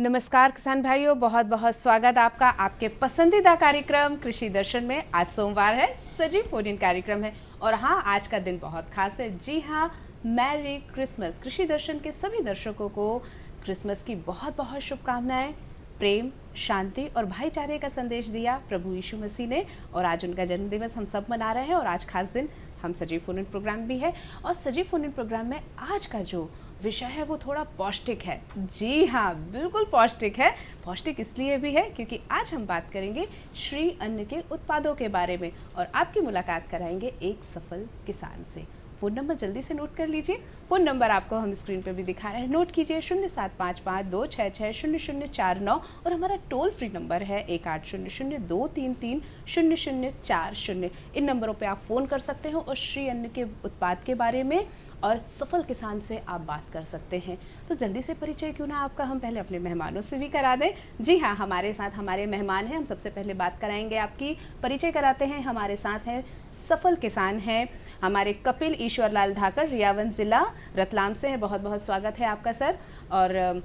नमस्कार किसान भाइयों, बहुत बहुत स्वागत आपका आपके पसंदीदा कार्यक्रम कृषि दर्शन में। आज सोमवार है, सजीव फोन इन कार्यक्रम है और हाँ, आज का दिन बहुत खास है। जी हाँ, मैरी क्रिसमस। कृषि दर्शन के सभी दर्शकों को क्रिसमस की बहुत बहुत शुभकामनाएं। प्रेम, शांति और भाईचारे का संदेश दिया प्रभु यीशु मसीह ने और आज उनका जन्मदिवस हम सब मना रहे हैं और आज खास दिन हम सजीव फोन इन प्रोग्राम भी है। और सजीव फोन इन प्रोग्राम में आज का जो विषय है वो थोड़ा पौष्टिक है। जी हाँ, बिल्कुल पौष्टिक है। पौष्टिक इसलिए भी है क्योंकि आज हम बात करेंगे श्री अन्न के उत्पादों के बारे में और आपकी मुलाकात कराएंगे एक सफल किसान से। फ़ोन नंबर जल्दी से नोट कर लीजिए। फ़ोन नंबर आपको हम स्क्रीन पर भी दिखा रहे हैं, नोट कीजिए 0755266049 और हमारा टोल फ्री नंबर है 1800-233-0040। इन नंबरों पे आप फ़ोन कर सकते हो और श्री अन्न के उत्पाद के बारे में और सफल किसान से आप बात कर सकते हैं। तो जल्दी से परिचय क्यों ना आपका हम पहले अपने मेहमानों से भी करा दें। जी हाँ, हमारे साथ हमारे मेहमान हैं। हम सबसे पहले बात कराएंगे आपकी, परिचय कराते हैं। हमारे साथ हैं सफल किसान हैं हमारे कपिल ईश्वरलाल धाकड़, रियावन ज़िला रतलाम से है। बहुत बहुत स्वागत है आपका सर। और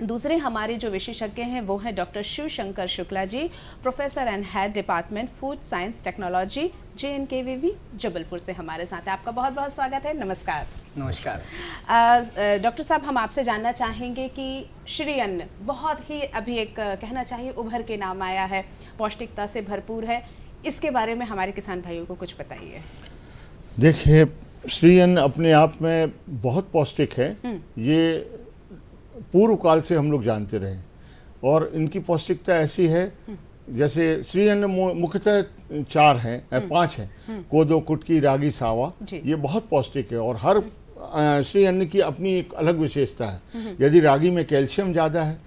दूसरे हमारे जो विशेषज्ञ हैं वो हैं doctor Shiv Shankar Shukla ji, professor and head department food science technology, JNKVV Jabalpur से हमारे साथ है। आपका बहुत बहुत स्वागत है। नमस्कार। नमस्कार। डॉक्टर साहब, हम आपसे जानना चाहेंगे कि श्री अन्न बहुत ही अभी एक कहना चाहिए उभर के नाम आया है, पौष्टिकता से भरपूर है। इसके बारे में हमारे किसान भाइयों को कुछ बताइए। देखिए, श्री अन्न अपने आप में बहुत पौष्टिक है। ये पूर्व काल से हम लोग जानते रहे और इनकी पौष्टिकता ऐसी है, जैसे श्री अन्न मुख्यतः 4 हैं, 5 हैं, कोदो, कुटकी, रागी, सावा। ये बहुत पौष्टिक है और हर श्री अन्न की अपनी एक अलग विशेषता है। यदि रागी में कैल्शियम ज़्यादा है,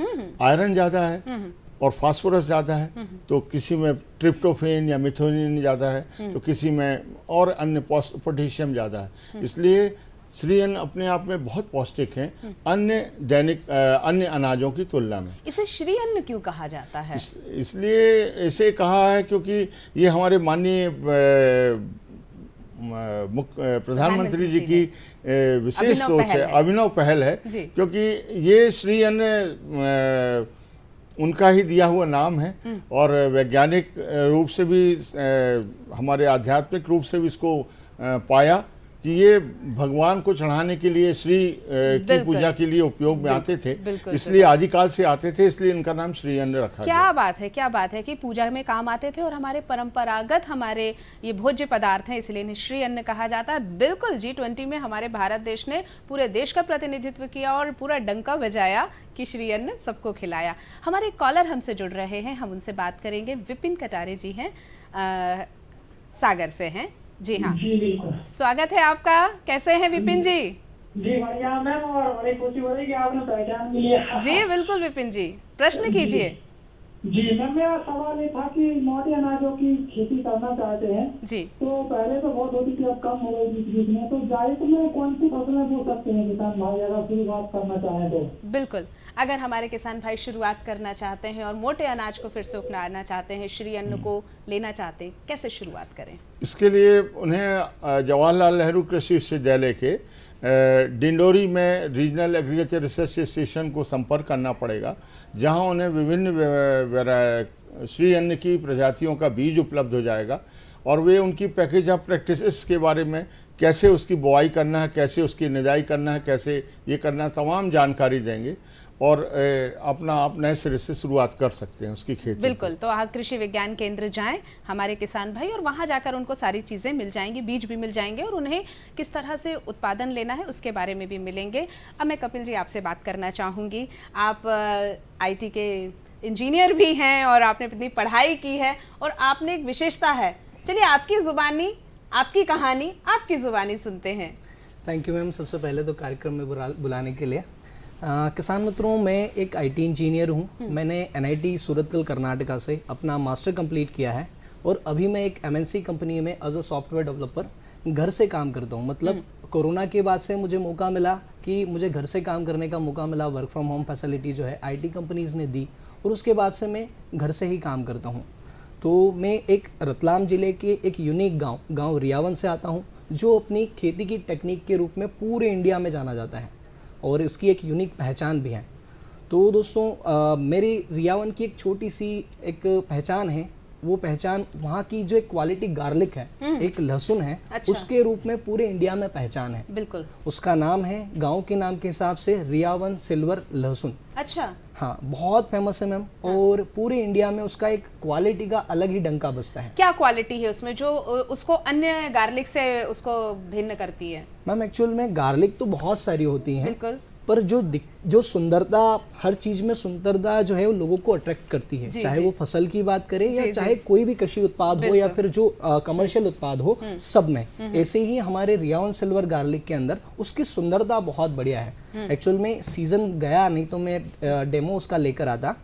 आयरन ज़्यादा है और फास्फोरस ज़्यादा है, तो किसी में ट्रिप्टोफेन या मिथोनिन ज़्यादा है, तो किसी में और अन्य पोटेशियम ज़्यादा है। इसलिए श्री अन्न अपने आप में बहुत पौष्टिक हैं अन्य अन्य अनाजों की तुलना में। इसे श्री अन्न क्यों कहा जाता है? इसलिए ऐसे कहा है क्योंकि ये हमारे माननीय प्रधानमंत्री जी की विशेष सोच है, अभिनव पहल है। क्योंकि ये श्री अन्न उनका ही दिया हुआ नाम है और वैज्ञानिक रूप से भी हमारे आध्यात्मिक रूप से भी इसको पाया कि ये भगवान को चढ़ाने के लिए श्री की पूजा के लिए उपयोग में आते थे, इसलिए आदिकाल से आते थे, इसलिए इनका नाम श्री अन्न रखा गया। क्या बात है, क्या बात है कि पूजा में काम आते थे और हमारे परंपरागत हमारे ये भोज्य पदार्थ हैं, इसलिए इन्हें श्री अन्न कहा जाता है। बिल्कुल, G20 में हमारे भारत देश ने पूरे देश का प्रतिनिधित्व किया और पूरा डंका बजाया कि श्री अन्न सबको खिलाया। हमारे कॉलर हमसे जुड़ रहे हैं, हम उनसे बात करेंगे। विपिन कटारे जी हैं, सागर से हैं। जी हाँ, स्वागत है आपका। कैसे हैं विपिन जी? जी बढ़िया मैम, और बड़ी खुशी हो रही कि आपने पहचान भी लिया। जी बिल्कुल विपिन जी, प्रश्न कीजिए। जी मैम, मेरा सवाल ये था कि मोटे अनाजों की खेती करना चाहते हैं जी, तो पहले तो बहुत होती थी, अब कम हो गई बीच में, तो जायद में कौन सी फसलें बो सकते हैं किसान भाई अगर शुरुआत करना चाहें तो? बिल्कुल, अगर हमारे किसान भाई शुरुआत करना चाहते हैं और मोटे अनाज को फिर से अपनाना चाहते हैं, श्री अन्न को लेना चाहते हैं, कैसे शुरुआत करें? इसके लिए उन्हें जवाहरलाल नेहरू कृषि विश्वविद्यालय के डिंडोरी में रीजनल एग्रीकल्चर रिसर्च स्टेशन को संपर्क करना पड़ेगा, जहां उन्हें विभिन्न श्री अन्न की प्रजातियों का बीज उपलब्ध हो जाएगा और वे उनकी पैकेज ऑफ प्रैक्टिसेस के बारे में, कैसे उसकी बुआई करना है, कैसे उसकी निदाई करना है, कैसे ये करना है, तमाम जानकारी देंगे और अपना आप नए सिरे से शुरुआत कर सकते हैं उसकी खेती। बिल्कुल, तो आप कृषि विज्ञान केंद्र जाएं हमारे किसान भाई और वहां जाकर उनको सारी चीज़ें मिल जाएंगी, बीज भी मिल जाएंगे और उन्हें किस तरह से उत्पादन लेना है उसके बारे में भी मिलेंगे। अब मैं कपिल जी आपसे बात करना चाहूँगी। आप IT के इंजीनियर भी हैं और आपने इतनी पढ़ाई की है और आपने एक विशेषता है, चलिए आपकी ज़ुबानी, आपकी कहानी, आपकी ज़ुबानी सुनते हैं। थैंक यू मैम, सबसे पहले तो कार्यक्रम में बुलाने के लिए। किसान मित्रों, मैं एक IT इंजीनियर हूँ। मैंने NIT सूरतकल कर्नाटका से अपना मास्टर कंप्लीट किया है और अभी मैं एक MNC कंपनी में एज अ सॉफ्टवेयर डेवलपर घर से काम करता हूँ। मतलब कोरोना के बाद से मुझे मौका मिला कि मुझे घर से काम करने का मौका मिला, वर्क फ्रॉम होम फैसिलिटी जो है IT कंपनीज़ ने दी और उसके बाद से मैं घर से ही काम करता हूँ। तो मैं एक रतलाम ज़िले के एक यूनिक गाँव रियावन से आता हूँ, जो अपनी खेती की टेक्निक के रूप में पूरे इंडिया में जाना जाता है और इसकी एक यूनिक पहचान भी है। तो दोस्तों मेरी रियावन की एक छोटी सी एक पहचान है। वो पहचान वहाँ की जो एक क्वालिटी गार्लिक है, एक लहसुन है, अच्छा। उसके रूप में पूरे इंडिया में पहचान है। बिल्कुल। उसका नाम है, गांव के नाम के हिसाब से, रियावन सिल्वर लहसुन। अच्छा। हाँ, बहुत फेमस है मैम। और पूरे इंडिया में उसका एक क्वालिटी का अलग ही डंका बजता है। क्या क्वालिटी है उसमें जो उसको अन्य गार्लिक से उसको भिन्न करती है? मैम एक्चुअल में गार्लिक तो बहुत सारी होती हैं, बिल्कुल। पर जो सुंदरता, हर चीज में सुंदरता जो है वो लोगों को अट्रैक्ट करती है। जी, चाहे जी। वो फसल की बात करें या जी, चाहे कोई भी कृषि उत्पाद हो या फिर जो कमर्शियल उत्पाद हो, सब में ऐसे ही हमारे रियावन सिल्वर गार्लिक के अंदर उसकी सुंदरता बहुत बढ़िया है। एक्चुअल में सीजन गया नहीं तो मैं डेमो उसका लेकर आता।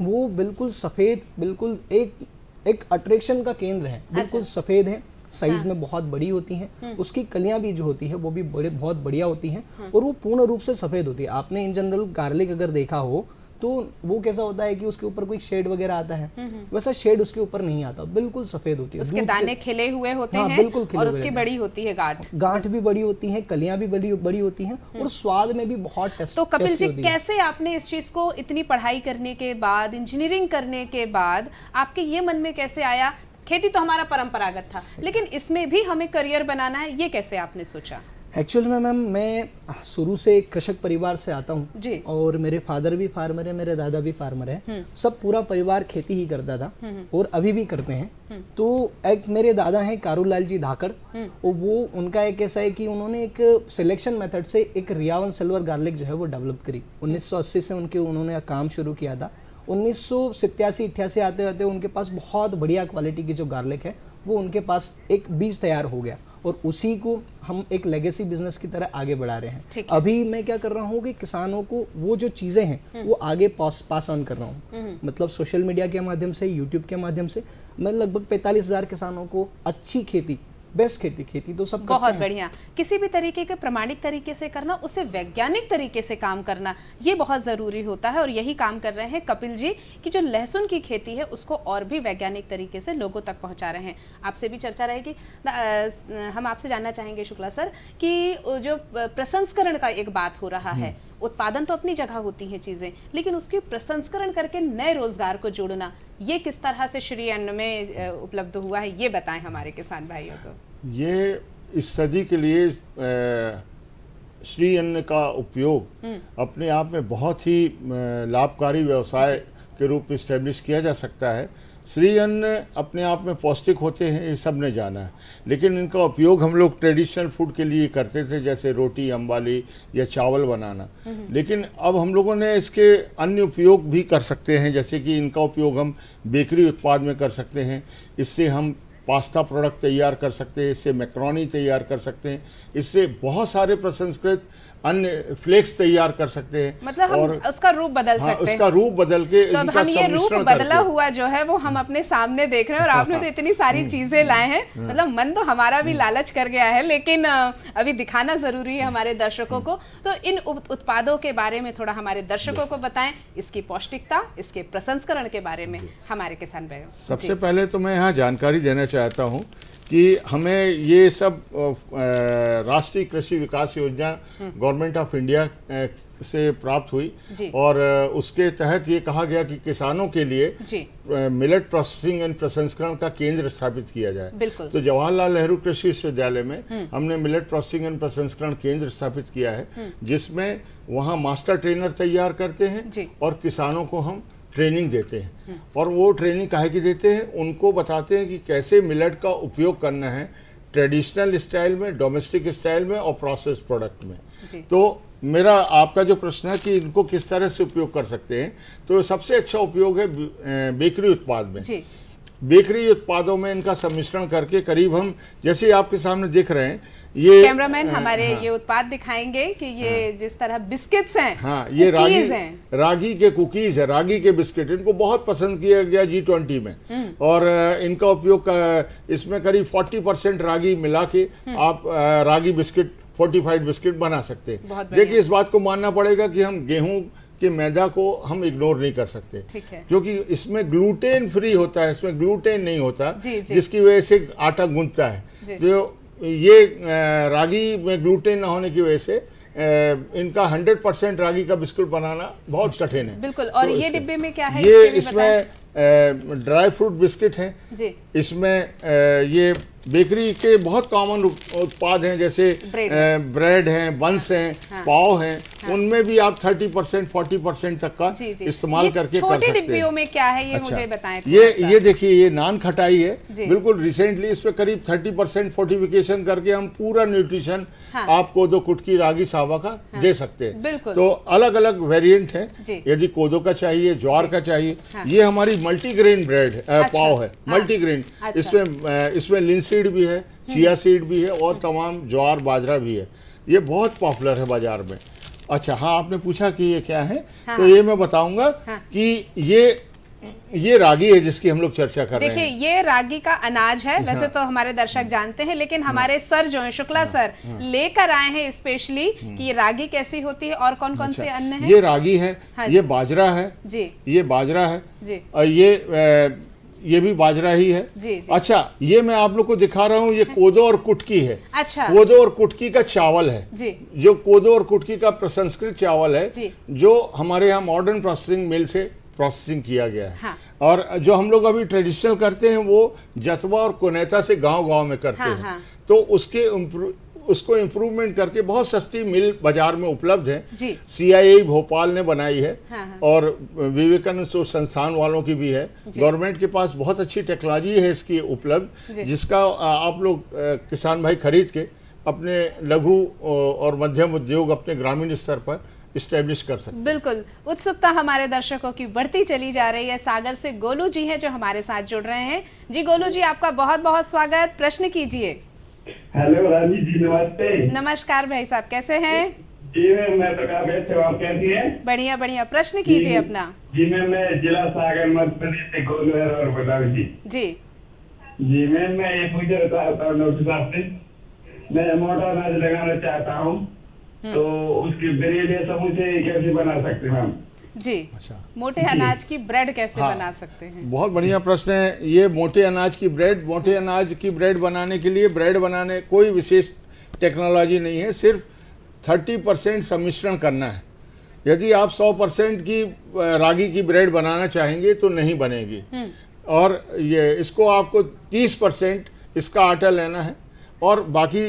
वो बिल्कुल सफेद, बिल्कुल एक अट्रैक्शन का केंद्र है। बिल्कुल सफेद है, साइज में बहुत बड़ी होती हैं। उसकी कलियां भी जो होती है वो भी बहुत बढ़िया होती हैं और वो पूर्ण रूप से सफेद होती है। आपने इन जनरल गार्लिक अगर देखा हो तो वो कैसा होता है कि उसके ऊपर कोई शेड वगैरह आता है, वैसा शेड उसके ऊपर नहीं आता, बिल्कुल सफेद होती है। उसके दाने खिले हुए होते हाँ, हैं बिल्कुल खिले और हुए उसकी रहते बड़ी होती है गांठ भी बड़ी होती हैं, कलियां भी बड़ी होती हैं और स्वाद में भी बहुत टेस्ट। तो कपिल जी, कैसे आपने इस चीज को, इतनी पढ़ाई करने के बाद, इंजीनियरिंग करने के बाद, आपके ये मन में कैसे आया? खेती तो हमारा परंपरागत था, लेकिन इसमें भी हमें करियर बनाना है, ये कैसे आपने सोचा? एक्चुअल में मैम मैं शुरू से एक कृषक परिवार से आता हूँ जी। और मेरे फादर भी फार्मर है, मेरे दादा भी फार्मर है। सब पूरा परिवार खेती ही करता था और अभी भी करते हैं। तो एक मेरे दादा हैं कारूलाल जी धाकड़, और वो उनका एक ऐसा है कि उन्होंने एक सिलेक्शन मेथड से एक रियावन सिल्वर गार्लिक जो है वो डेवलप करी। 1980 से उन्होंने काम शुरू किया था। 1987-88 आते आते उनके पास बहुत बढ़िया क्वालिटी की जो गार्लिक है वो उनके पास एक बीज तैयार हो गया और उसी को हम एक लेगेसी बिजनेस की तरह आगे बढ़ा रहे हैं। अभी मैं क्या कर रहा हूँ कि किसानों को वो जो चीजें हैं वो आगे पास ऑन कर रहा हूँ। मतलब सोशल मीडिया के माध्यम से, यूट्यूब के माध्यम से मैं लगभग 45,000 किसानों को अच्छी खेती, बेस्ट खेती तो सब बहुत बढ़िया। किसी भी तरीके के प्रमाणिक तरीके से करना, उसे वैज्ञानिक तरीके से काम करना, ये बहुत जरूरी होता है और यही काम कर रहे हैं कपिल जी कि जो लहसुन की खेती है उसको और भी वैज्ञानिक तरीके से लोगों तक पहुंचा रहे हैं। आपसे भी चर्चा रहेगी। हम आपसे जानना चाहेंगे शुक्ला सर कि जो प्रसंस्करण का एक बात हो रहा है, उत्पादन तो अपनी जगह होती हैं चीजें, लेकिन उसकी प्रसंस्करण करके नए रोजगार को जोड़ना, ये किस तरह से श्री अन्न में उपलब्ध हुआ है, ये बताएं हमारे किसान भाइयों को। ये इस सदी के लिए श्री अन्न का उपयोग अपने आप में बहुत ही लाभकारी व्यवसाय के रूप में इस्टेब्लिश किया जा सकता है। श्री अन्न अपने आप में पौष्टिक होते हैं, ये सब ने जाना है, लेकिन इनका उपयोग हम लोग ट्रेडिशनल फूड के लिए करते थे, जैसे रोटी, अंबाली या चावल बनाना। लेकिन अब हम लोगों ने इसके अन्य उपयोग भी कर सकते हैं, जैसे कि इनका उपयोग हम बेकरी उत्पाद में कर सकते हैं। इससे हम पास्ता प्रोडक्ट तैयार कर सकते हैं, इससे मैक्रोनी तैयार कर सकते हैं, इससे बहुत सारे प्रसंस्कृत अन्य फ्लेक्स तैयार कर सकते हैं। मतलब हम उसका रूप बदल सकते हैं। उसका रूप बदल के, तो अब हम ये रूप बदला हुआ जो है वो हम अपने सामने देख रहे हैं और आपने तो इतनी सारी चीजें लाए हैं, मतलब मन तो हमारा भी लालच कर गया है, लेकिन अभी दिखाना जरूरी है हमारे दर्शकों को। तो इन उत्पादों के बारे में थोड़ा हमारे दर्शकों को बताएं, इसकी पौष्टिकता, इसके प्रसंस्करण के बारे में हमारे किसान भाइयों। सबसे पहले तो मैं यहाँ जानकारी देना चाहता हूँ कि हमें ये सब राष्ट्रीय कृषि विकास योजना गवर्नमेंट ऑफ इंडिया से प्राप्त हुई और उसके तहत ये कहा गया कि किसानों के लिए मिलेट प्रोसेसिंग एंड प्रसंस्करण का केंद्र स्थापित किया जाए। तो जवाहरलाल नेहरू कृषि विश्वविद्यालय में हमने मिलेट प्रोसेसिंग एंड प्रसंस्करण केंद्र स्थापित किया है, जिसमें वहाँ मास्टर ट्रेनर तैयार करते हैं और किसानों को हम ट्रेनिंग देते हैं। और वो ट्रेनिंग काहे की देते हैं, उनको बताते हैं कि कैसे मिलेट का उपयोग करना है ट्रेडिशनल स्टाइल में, डोमेस्टिक स्टाइल में और प्रोसेस प्रोडक्ट में। तो मेरा आपका जो प्रश्न है कि इनको किस तरह से उपयोग कर सकते हैं, तो सबसे अच्छा उपयोग है बेकरी उत्पाद में। बेकरी उत्पादों में इनका सम्मिश्रण करके करीब हम, जैसे आपके सामने दिख रहे हैं, ये कैमरामैन हमारे ये उत्पाद दिखाएंगे कि ये जिस तरह बिस्किट्स हैं, हाँ, ये रागी के कुकीज है, रागी के बिस्किट, इनको बहुत पसंद किया गया G20 में। और इनका उपयोग इसमें करीब 40% रागी मिला के आप रागी बिस्किट, फोर्टिफाइड बिस्किट बना सकते हैं। देखिए, इस बात को मानना पड़ेगा कि हम गेहूं के मैदा को हम इग्नोर नहीं कर सकते, क्योंकि इसमें ग्लूटेन फ्री होता है, इसमें ग्लूटेन नहीं होता, जिसकी वजह से आटा गूंथता है। जो ये रागी में ग्लूटेन न होने की वजह से इनका 100% रागी का बिस्कुट बनाना बहुत कठिन है। बिल्कुल। और तो ये इसके- डिब्बे में क्या है? ये इसके भी इसमें ड्राई फ्रूट बिस्किट है जी। इसमें ये बेकरी के बहुत कॉमन उत्पाद हैं, जैसे ब्रेड हैं, बंस हैं, हाँ। पाव हैं, उनमें भी आप 30% 40% तक का जी, जी। इस्तेमाल ये करके कर छोटे सकते डिब्बियों हैं। में क्या है ये अच्छा, मुझे बताएं थोड़ा सा। ये देखिए, ये नान खटाई है, जी। बिल्कुल रिसेंटली इस पे करीब 30% फोर्टिफिकेशन करके हम पूरा न्यूट्रिशन हाँ। आपको दो कुटकी रागी सावा का दे सकते हैं। बिल्कुल। तो अलग अलग वेरिएंट है, जी। यदि कोदो का चाहिए, ज्वार का चाहिए। हाँ। ये हमारी मल्टीग्रेन ब्रेड पाव है, हाँ। मल्टीग्रेन। अच्छा। इसमें लिनसीड भी है, चिया सीड भी है और तमाम ज्वार बाजरा भी है। ये बहुत पॉपुलर है बाजार में। अच्छा, हाँ, आपने पूछा कि ये क्या है, हाँ। तो ये मैं बताऊंगा हाँ। कि ये रागी है जिसकी हम लोग चर्चा कर रहे देखिए, हैं। ये रागी का अनाज है। वैसे तो हमारे दर्शक जानते हैं, लेकिन हमारे सर जो है शुक्ला सर लेकर आए हैं स्पेशली कि ये रागी कैसी होती है और कौन कौन से अन्न है। ये रागी है, हाँ ये बाजरा है, जी ये बाजरा है, जी और ये भी बाजरा ही है। जी जी। अच्छा, ये मैं आप लोग को दिखा रहा हूँ, ये कोदो और कुटकी है। अच्छा कोदो और कुटकी का चावल है, जी जो कोदो और कुटकी का प्रसंस्कृत चावल है, जी। जो हमारे यहाँ मॉडर्न प्रोसेसिंग मिल से प्रोसेसिंग किया गया है। हाँ। और जो हम लोग अभी ट्रेडिशनल करते हैं वो जतवा और कुनेता से गांव-गांव में करते हाँ, हैं। हाँ। तो उसको इम्प्रूवमेंट करके बहुत सस्ती मिल बाजार में उपलब्ध है। जी। CII भोपाल ने बनाई है, हाँ, हाँ। और विवेकानंद शोध संस्थान वालों की भी है। जी। गवर्नमेंट के पास बहुत अच्छी टेक्नोलॉजी है इसकी उपलब्ध, जी। जिसका आप लोग किसान भाई खरीद के अपने लघु और मध्यम उद्योग अपने ग्रामीण स्तर पर इस्टेब्लिश कर सकते हैं। बिल्कुल। उत्सुकता हमारे दर्शकों की बढ़ती चली जा रही है। सागर से गोलू जी हैं जो हमारे साथ जुड़ रहे हैं। जी गोलू जी, आपका बहुत बहुत स्वागत। प्रश्न कीजिए। हेलो रानी जी, नमस्ते। नमस्कार भाई साहब, कैसे हैं? जी मैम, मैं प्रकाश बैठ से, आप कैसी हैं? बढ़िया बढ़िया। प्रश्न कीजिए अपना। जी मैम, मैं जिला सागर मध्य प्रदेश से गोलू है और बताओ जी। जी जी मैम, मैं ये पूछना चाहता हूँ डॉक्टर साहब से, मैं मोटा अनाज लगाना चाहता हूँ, तो उसकी ब्रेड या समोसे कैसे बना सकते हैं मैम? जी। अच्छा। मोटे अनाज की ब्रेड कैसे हाँ। बना सकते हैं? बहुत बढ़िया प्रश्न है। ये मोटे अनाज की ब्रेड बनाने के लिए, ब्रेड बनाने कोई विशेष टेक्नोलॉजी नहीं है, सिर्फ 30% सम्मिश्रण करना है। यदि आप 100% की रागी की ब्रेड बनाना चाहेंगे तो नहीं बनेगी। और ये इसको आपको 30% इसका आटा लेना है और बाकी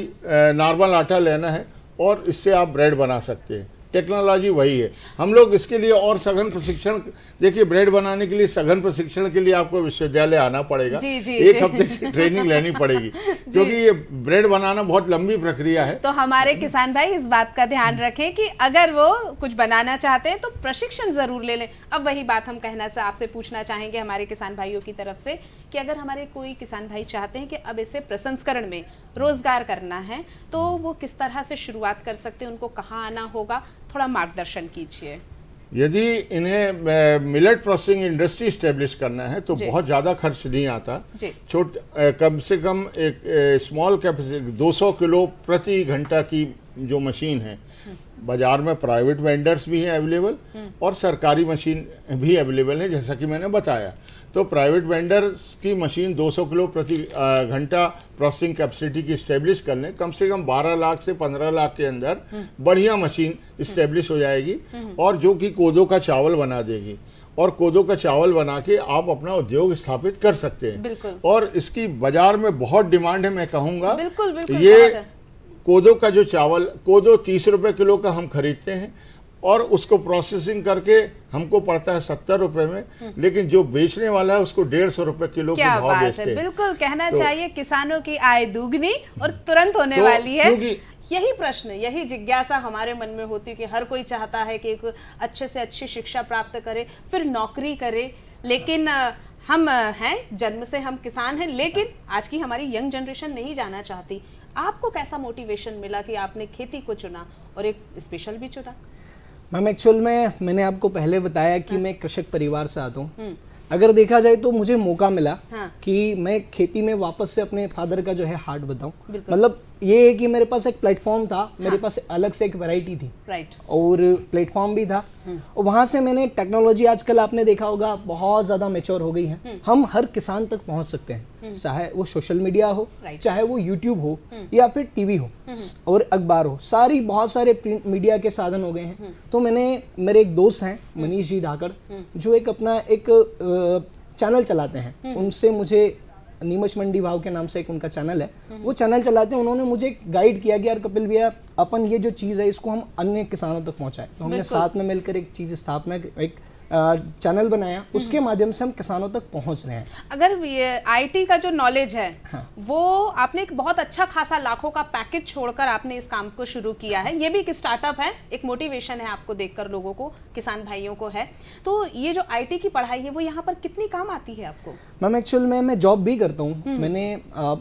नॉर्मल आटा लेना है, और इससे आप ब्रेड बना सकते हैं। टेक्नोलॉजी वही है। हम लोग इसके लिए और सघन प्रशिक्षण, देखिए ब्रेड बनाने के लिए सघन प्रशिक्षण के लिए आपको विश्वविद्यालय आना पड़ेगा। जी, जी, एक जी। हफ्ते की ट्रेनिंग लेनी पड़ेगी, क्योंकि ये ब्रेड बनाना बहुत लंबी प्रक्रिया है। तो हमारे किसान भाई इस बात का ध्यान रखें कि अगर वो कुछ बनाना चाहते हैं तो प्रशिक्षण जरूर ले लें। अब वही बात हम कहना से आपसे पूछना चाहेंगे हमारे किसान भाइयों की तरफ से कि अगर हमारे कोई किसान भाई चाहते हैं कि अब इसे प्रसंस्करण में रोजगार करना है, तो वो किस तरह से शुरुआत कर सकते हैं, उनको कहाँ आना होगा, थोड़ा मार्गदर्शन कीजिए। यदि इन्हें मिलेट प्रोसेसिंग इंडस्ट्री स्टेब्लिश करना है तो जी। बहुत ज़्यादा खर्च नहीं आता। जी। कम से कम एक स्मॉल कैपेसिटी 200 किलो प्रति घंटा की जो मशीन है, बाजार में प्राइवेट वेंडर्स भी हैं अवेलेबल, और सरकारी मशीन भी अवेलेबल है, जैसा कि मैंने बताया। तो प्राइवेट वेंडर्स की मशीन 200 किलो प्रति घंटा प्रोसेसिंग कैपेसिटी की इस्टेब्लिश कर लें, कम से कम 12 लाख से 15 लाख के अंदर बढ़िया मशीन इस्टेब्लिश हो जाएगी, और जो कि कोदो का चावल बना देगी। और कोदो का चावल बना के आप अपना उद्योग स्थापित कर सकते हैं। बिल्कुल। और इसकी बाजार में बहुत डिमांड है, मैं कहूँगा। बिल्कुल बिल्कुल। ये बहुत है। कोदो का जो चावल, कोदो 30 रुपए किलो का हम खरीदते हैं, और उसको प्रोसेसिंग करके हमको पड़ता है 70 रुपए में, लेकिन जो बेचने वाला है उसको 150 रुपए किलो के क्या भाव बात बेचते है। हैं। बिल्कुल कहना तो- चाहिए किसानों की आय दुगनी और तुरंत होने तो वाली है। क्योंकि यही प्रश्न, यही जिज्ञासा हमारे मन में होती है कि हर कोई चाहता है कि एक अच्छे से अच्छी शिक्षा प्राप्त करे, फिर नौकरी करे, लेकिन हम हैं, जन्म से हम किसान हैं, लेकिन आज की हमारी यंग जनरेशन नहीं जाना चाहती। आपको कैसा मोटिवेशन मिला कि आपने खेती को चुना और एक स्पेशल भी चुना? मैम एक्चुअल में मैंने आपको पहले बताया कि मैं कृषक परिवार से आता हूँ। अगर देखा जाए तो मुझे मौका मिला हाँ। कि मैं खेती में वापस से अपने फादर का जो है हाथ बताऊं। बिल्कुल। मतलब ये है कि मेरे पास एक प्लेटफॉर्म था, मेरे पास अलग से एक वैरायटी थी राइट। और प्लेटफॉर्म भी था, और वहाँ से मैंने टेक्नोलॉजी, आजकल आपने देखा होगा बहुत ज़्यादा मैच्योर हो गई है, हम हर किसान तक पहुँच सकते हैं, चाहे वो सोशल मीडिया हो, Right. चाहे वो यूट्यूब हो या फिर टीवी हो और अखबार हो, बहुत सारे प्रिंट मीडिया के साधन हो गए हैं। तो मेरे एक दोस्त हैं मनीष जी धाकड़, जो एक अपना एक चैनल चलाते हैं, उनसे मुझे नीमच मंडी भाव के नाम से एक उनका चैनल है, वो चैनल चलाते हैं, उन्होंने मुझे गाइड किया कि यार कपिल भैया, अपन ये जो चीज़ है इसको हम अन्य किसानों तक पहुंचाएं। तो हमने साथ में मिलकर एक चीज़ स्थापना, एक चैनल बनाया, उसके माध्यम से हम किसानों तक पहुंच रहे हैं। अगर ये आईटी का जो नॉलेज है, वो आपने एक बहुत अच्छा खासा लाखों का पैकेज छोड़कर आपने इस काम को शुरू किया है। ये भी एक स्टार्टअप है, एक मोटिवेशन है आपको देखकर लोगों को, किसान भाइयों को है। तो ये जो आईटी की पढ़ाई है वो यहाँ पर कितनी काम आती है आपको? मैम एक्चुअल में मैं जॉब भी करता हूँ, मैंने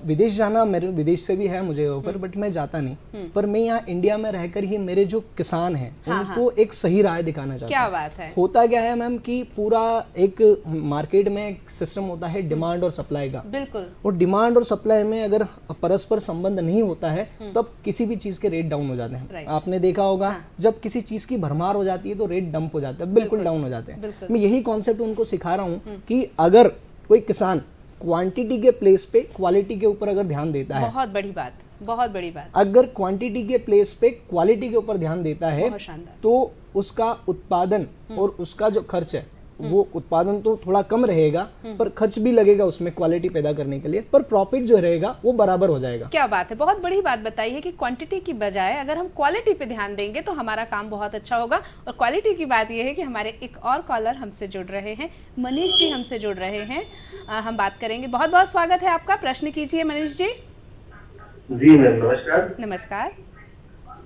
विदेश जाना, मेरे विदेश से भी है मुझे ऑफर, बट मैं जाता नहीं, पर मैं यहाँ इंडिया में रहकर ही मेरे जो किसान हैं उनको एक सही राय दिखाना चाहता हूँ। क्या बात है। होता क्या है मैम कि पूरा एक मार्केट में एक सिस्टम होता है डिमांड और सप्लाई का, बिल्कुल। और डिमांड और सप्लाई में अगर परस्पर संबंध नहीं होता है तब किसी भी चीज के रेट डाउन हो जाते हैं। आपने देखा होगा जब किसी चीज की भरमार हो जाती है तो रेट डंप हो जाता है, बिल्कुल डाउन हो जाते हैं। मैं यही कॉन्सेप्ट उनको सिखा रहा हूँ कि अगर कोई किसान क्वांटिटी के प्लेस पे क्वालिटी के ऊपर अगर ध्यान देता है, बहुत बड़ी बात, बहुत बड़ी बात। अगर क्वांटिटी के प्लेस पे क्वालिटी के ऊपर ध्यान देता है बहुत शानदार। तो उसका उत्पादन और उसका जो खर्च है, वो उत्पादन तो थोड़ा कम रहेगा पर खर्च भी लगेगा उसमें क्वालिटी पैदा करने के लिए, पर प्रॉफिट जो रहेगा वो बराबर हो जाएगा। क्या बात है, बहुत बड़ी बात बताई है कि क्वांटिटी की बजाय अगर हम क्वालिटी पे ध्यान देंगे तो हमारा काम बहुत अच्छा होगा। और क्वालिटी की बात यह है कि हमारे एक और कॉलर हमसे जुड़ रहे हैं, मनीष जी हमसे जुड़ रहे हैं, हम बात करेंगे। बहुत बहुत स्वागत है आपका, प्रश्न कीजिए मनीष जी। जी मैम नमस्कार। नमस्कार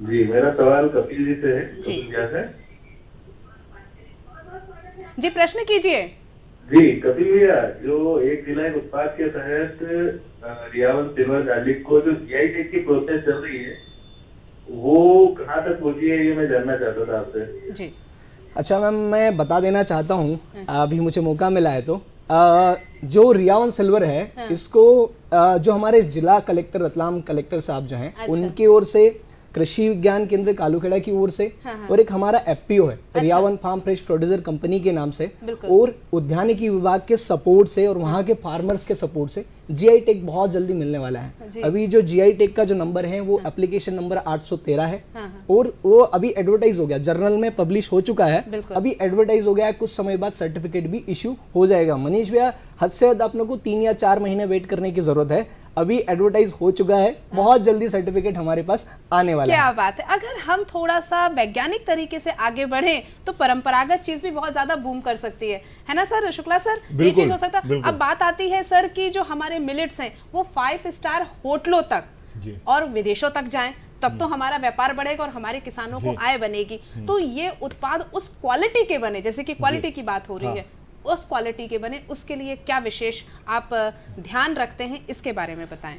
जी, मेरा सवाल कपिल जी से है। जी। कपिल भैया से। जी प्रश्न कीजिए। जी कपिल भैया, जो एक जिला एक उत्पाद के तहत रियावन सिल्वर गार्लिक को जो जीआई टैग की प्रोसेस चल रही है वो कहाँ तक पहुंची है, ये मैं जानना चाहता था आपसे। जी अच्छा मैम, मैं बता देना चाहता हूँ, अभी मुझे मौका मिला है तो जो रियावन सिल्वर है इसको जो हमारे जिला कलेक्टर रतलाम कलेक्टर साहब जो हैं उनकी ओर से, कृषि विज्ञान केंद्र कालूखेड़ा की ओर से, और एक हमारा एफपीओ है रियावन फार्म फ्रेश प्रोड्यूसर कंपनी के नाम से, और उद्यानिकी विभाग के सपोर्ट से और वहाँ के फार्मर्स के सपोर्ट से जीआई टैग बहुत जल्दी मिलने वाला है। अभी जो जीआई टैग का जो नंबर है वो एप्लीकेशन नंबर 813 है, और वो अभी एडवर्टाइज हो गया, जर्नल में पब्लिश हो चुका है, अभी एडवर्टाइज हो गया है, कुछ समय बाद सर्टिफिकेट भी इश्यू हो जाएगा। मनीष भैया, हद से हद आप लोग को 3 या 4 महीने वेट करने की जरूरत है, अभी एडवर्टाइज हो चुका है, बहुत जल्दी सर्टिफिकेट हमारे पास आने वाला है। क्या बात है। अगर हम थोड़ा सा वैज्ञानिक तरीके से आगे बढ़े तो परंपरागत चीज भी बहुत ज्यादा बूम कर सकती है ना सर शुक्ला सर? ये चीज हो सकता है। अब बात आती है सर कि जो हमारे मिलेट्स हैं वो 5 स्टार होटलों तक और विदेशों तक जाएं, तब तो हमारा व्यापार बढ़ेगा और हमारे किसानों को आय बनेगी। तो ये उत्पाद उस क्वालिटी के बने, जैसे कि क्वालिटी की बात हो रही है, उस क्वालिटी के बने, उसके लिए क्या विशेष आप ध्यान रखते हैं, इसके बारे में बताएं।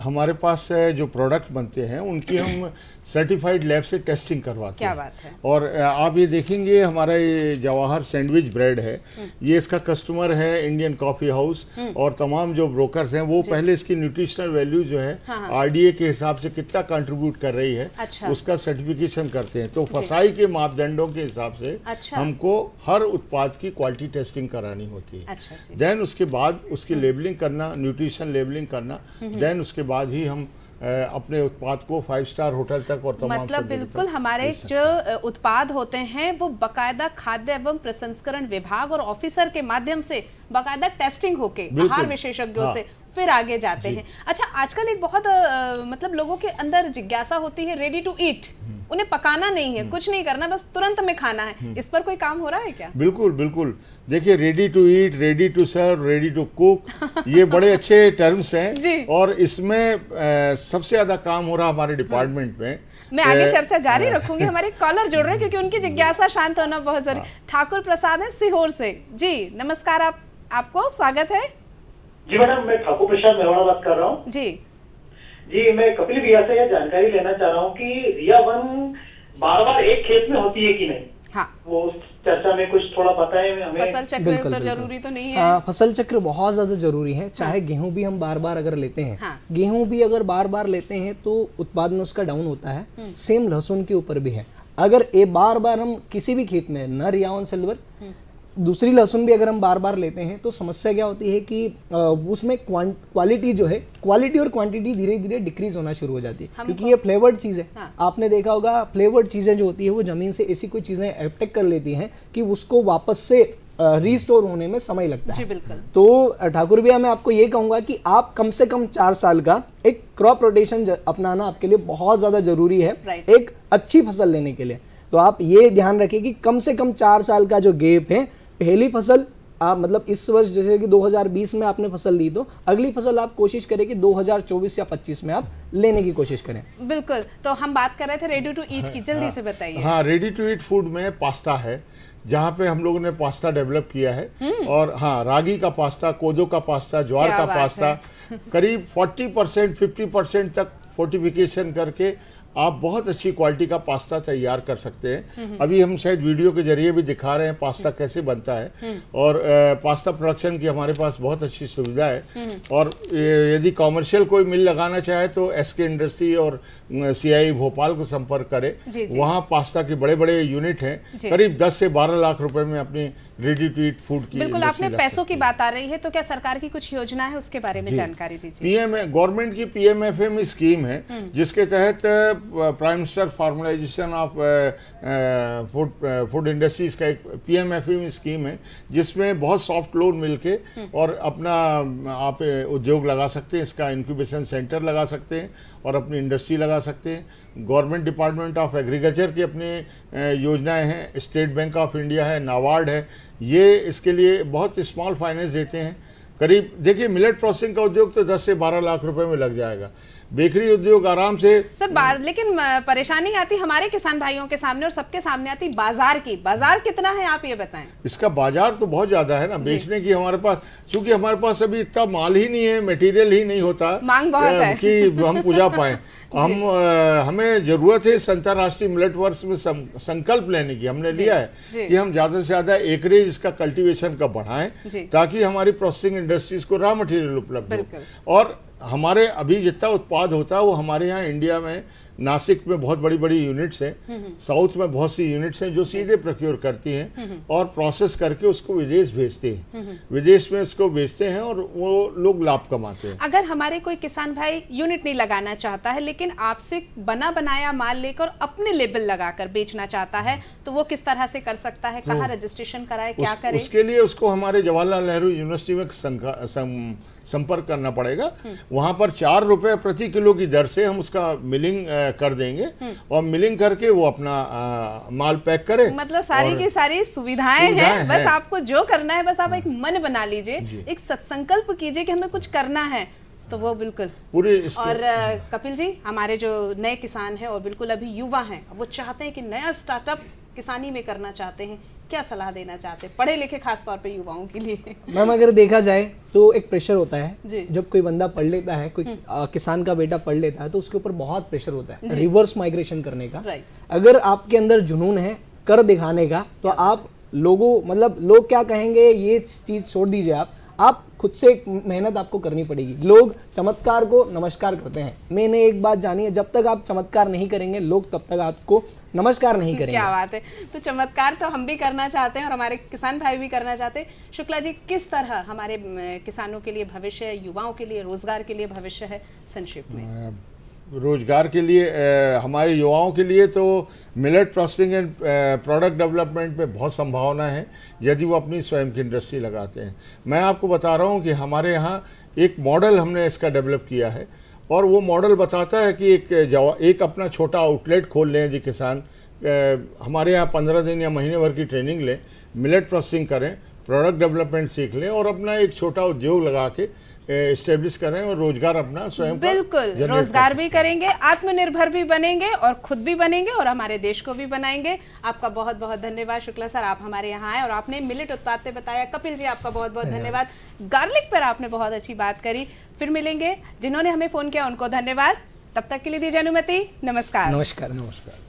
हमारे पास जो प्रोडक्ट बनते हैं उनकी हम सर्टिफाइड लैब से टेस्टिंग करवाते क्या हैं। बात है। और आप ये देखेंगे हमारा ये जवाहर सैंडविच ब्रेड है, ये इसका कस्टमर है इंडियन कॉफी हाउस, और तमाम जो ब्रोकर्स हैं वो पहले इसकी न्यूट्रिशनल वैल्यू जो है आरडीए के हिसाब से कितना कंट्रीब्यूट कर रही है उसका सर्टिफिकेशन करते हैं। तो फसाई के मापदंडों के हिसाब से हमको हर उत्पाद की क्वालिटी टेस्टिंग करानी होती है। देन उसके बाद उसकी लेबलिंग करना, न्यूट्रिशन लेबलिंग करना, देन उसके बाद ही हम अपने उत्पाद को 5 स्टार होटल तक और तमाम मतलब बिल्कुल हमारे जो उत्पाद होते हैं वो बकायदा खाद्य एवं प्रसंस्करण विभाग और ऑफिसर के माध्यम से बकायदा टेस्टिंग होके आहार विशेषज्ञों से फिर आगे जाते हैं। अच्छा, आजकल एक बहुत मतलब लोगों के अंदर जिज्ञासा होती है रेडी टू ईट, उन्हें पकाना नहीं है, कुछ नहीं करना, बस तुरंत में खाना है। इस पर कोई काम हो रहा है क्या? बिल्कुल बिल्कुल। देखिए, ready to eat, ready to serve, ready to cook, ये बड़े अच्छे टर्म्स हैं और इसमें सबसे ज्यादा काम हो रहा हमारे डिपार्टमेंट में। मैं आगे चर्चा जारी रखूंगी, हमारे कॉलर जुड़ रहे हैं क्योंकि उनकी जिज्ञासा शांत होना बहुत जरूरी। ठाकुर प्रसाद है सीहोर से। जी नमस्कार, आपको स्वागत है। जी मैडम, मैं ठाकुर प्रसाद मेवाड़ा बात कर रहा हूँ। जी मैं कपिल भैया से यह जानकारी लेना चाह रहा हूँ कि रिया वन बार बार एक खेत में होती है कि नहीं? हाँ। वो उस चर्चा में कुछ थोड़ा बताएं हमें। फसल चक्र बिल्कुल, तो बिल्कुल। जरूरी तो नहीं है। फसल चक्र बहुत ज्यादा जरूरी है। चाहे गेहूं भी हम बार बार अगर लेते हैं, हाँ। गेहूं भी अगर बार बार लेते हैं तो उत्पादन उसका डाउन होता है। सेम लहसुन के ऊपर भी है। अगर एक बार बार हम किसी भी खेत में नर यावन सिल्वर, दूसरी लहसुन भी अगर हम बार बार लेते हैं तो समस्या क्या होती है कि उसमें क्वालिटी जो है, क्वालिटी और क्वांटिटी धीरे धीरे डिक्रीज होना शुरू हो जाती है, क्योंकि ये फ्लेवर्ड चीज है। हाँ। आपने देखा होगा फ्लेवर्ड चीजें जो होती है वो जमीन से ऐसी कोई चीजें अटैक कर लेती हैं कि उसको वापस से रीस्टोर होने में समय लगता जी है। बिल्कुल। तो ठाकुर भैया मैं आपको ये कहूंगा कि आप कम से कम 4 साल का एक क्रॉप रोटेशन अपनाना आपके लिए बहुत ज्यादा जरूरी है, Right. एक अच्छी फसल लेने के लिए। तो आप ये ध्यान रखें कि कम से कम 4 साल का जो गैप है, पहली फसल आप मतलब इस वर्ष जैसे कि 2020 में आपने फसल ली तो अगली फसल आप कोशिश करें कि 2024 या 25 में आप लेने की कोशिश करें। बिल्कुल। तो हम बात कर रहे थे रेडी टू ईट की, जल्दी से बताइए। हाँ, रेडी टू ईट फूड में पास्ता है, जहाँ पे हम लोगों ने पास्ता डेवलप किया है। और हाँ, रागी का पास्ता, कोदो का पास्ता, ज्वार क्या का बात पास्ता, करीब 40% 50% तक फोर्टिफिकेशन करके आप बहुत अच्छी क्वालिटी का पास्ता तैयार कर सकते हैं। अभी हम शायद वीडियो के जरिए भी दिखा रहे हैं पास्ता कैसे बनता है। और पास्ता प्रोडक्शन की हमारे पास बहुत अच्छी सुविधा है। और यदि कॉमर्शियल कोई मिल लगाना चाहे तो एसके इंडस्ट्री और सीआई भोपाल को संपर्क करे। जी, जी। वहाँ पास्ता के बड़े बड़े यूनिट हैं, जी। करीब 10 से 12 लाख रुपए में अपनी रेडी टू ईट फूड की बिल्कुल। इंडस्ट्री आपने ला पैसों सकती की है। बात आ रही है, तो क्या सरकार की कुछ योजना है उसके बारे में जी। जानकारी दीजिए। पीएम गवर्नमेंट की पीएमएफएम स्कीम है, जिसके तहत prime minister formalisation of food industries का एक पीएमएफएम स्कीम है, जिसमें बहुत सॉफ्ट लोन मिलके और अपना आप उद्योग लगा सकते हैं। इसका इंक्यूबेशन सेंटर लगा सकते हैं और अपनी इंडस्ट्री लगा सकते हैं। गवर्नमेंट डिपार्टमेंट ऑफ एग्रीकल्चर की अपनी योजनाएं हैं, स्टेट बैंक ऑफ इंडिया है, नाबार्ड है, ये इसके लिए बहुत स्मॉल फाइनेंस देते हैं। करीब देखिए, मिलेट प्रोसेसिंग का उद्योग तो 10 से 12 लाख रुपए में लग जाएगा। बेकरी उद्योग आराम से सर लेकिन परेशानी आती हमारे किसान भाइयों के सामने और सबके सामने आती बाजार की। बाजार कितना है आप ये बताएं। इसका बाजार तो बहुत ज्यादा है ना बेचने की हमारे पास, क्योंकि हमारे पास अभी इतना माल ही नहीं है, मटेरियल ही नहीं होता, मांग बहुत है कि हम पूजा पाए। हमें जरूरत है इस अंतर्राष्ट्रीय मिलेट वर्ष में संकल्प लेने की। हमने लिया है कि हम ज्यादा से ज्यादा एकरेज इसका कल्टीवेशन का बढ़ाएं, ताकि हमारी प्रोसेसिंग इंडस्ट्रीज को रॉ मटेरियल उपलब्ध हो। और हमारे अभी जितना उत्पाद होता है वो हमारे यहाँ इंडिया में नासिक में बहुत बड़ी बड़ी यूनिट्स हैं, साउथ में बहुत सी यूनिट्स हैं जो सीधे प्रोक्योर करती हैं और प्रोसेस करके उसको विदेश भेजते हैं। विदेश में इसको बेचते हैं और वो लोग लाभ कमाते हैं। अगर हमारे कोई किसान भाई यूनिट नहीं लगाना चाहता है, लेकिन आपसे बना बनाया माल लेकर अपने लेबल लगाकर बेचना चाहता है, तो वो किस तरह से कर सकता है? कहाँ रजिस्ट्रेशन कराए, क्या करे? उसके लिए उसको हमारे जवाहरलाल नेहरू यूनिवर्सिटी में संपर्क करना पड़ेगा। वहां पर 4 रुपए प्रति किलो की दर से हम उसका मिलिंग कर देंगे और मिलिंग करके वो अपना माल पैक करे। मतलब सारी की सारी सुविधाएं हैं, बस आपको जो करना है, बस आप एक मन बना लीजिए, एक सत्संकल्प कीजिए कि हमें कुछ करना है, तो वो बिल्कुल पूरे। और कपिल जी, हमारे जो नए किसान हैं और बिल्कुल अभी युवा हैं, वो चाहते हैं कि नया स्टार्टअप किसानी में करना चाहते हैं, क्या सलाह देना चाहते हैं पढ़े लिखे खास तौर पे युवाओं के लिए? मैम अगर देखा जाए तो एक प्रेशर होता है जी। जब कोई बंदा पढ़ लेता है, कोई किसान का बेटा पढ़ लेता है, तो उसके ऊपर बहुत प्रेशर होता है रिवर्स माइग्रेशन करने का। अगर आपके अंदर जुनून है कर दिखाने का, तो आप लोग क्या कहेंगे ये चीज छोड़ दीजिए। आप खुद से मेहनत आपको करनी पड़ेगी। लोग चमत्कार को नमस्कार करते हैं। मैंने एक बात जानी है, जब तक आप चमत्कार नहीं करेंगे लोग तब तक आपको नमस्कार नहीं करेंगे। क्या बात है। तो चमत्कार तो हम भी करना चाहते हैं और हमारे किसान भाई भी करना चाहते हैं। शुक्ला जी, किस तरह हमारे किसानों के लिए भविष्य है, युवाओं के लिए रोजगार के लिए भविष्य है, संक्षेप में? रोजगार के लिए हमारे युवाओं के लिए तो millet processing and product development में बहुत संभावना है, यदि वो अपनी स्वयं की इंडस्ट्री लगाते हैं। मैं आपको बता रहा हूँ कि हमारे यहाँ एक मॉडल हमने इसका डेवलप किया है और वो मॉडल बताता है कि एक अपना छोटा आउटलेट खोल लें जी किसान। हमारे यहाँ 15 दिन या महीने भर की ट्रेनिंग लें, मिलेट प्रोसेसिंग करें, प्रोडक्ट डेवलपमेंट सीख लें और अपना एक छोटा उद्योग लगा के एस्टेब्लिश करें और रोजगार अपना स्वयं बिल्कुल रोजगार भी करेंगे, आत्मनिर्भर भी बनेंगे और खुद भी बनेंगे और हमारे देश को भी बनाएंगे। आपका बहुत बहुत धन्यवाद शुक्ला सर, आप हमारे यहाँ आए और आपने मिलेट उत्पाद से बताया। कपिल जी, आपका बहुत बहुत धन्यवाद। गार्लिक पर आपने बहुत अच्छी बात करी। फिर मिलेंगे, जिन्होंने हमें फोन किया उनको धन्यवाद। तब तक के लिए दीजिए अनुमति। नमस्कार। नमस्कार।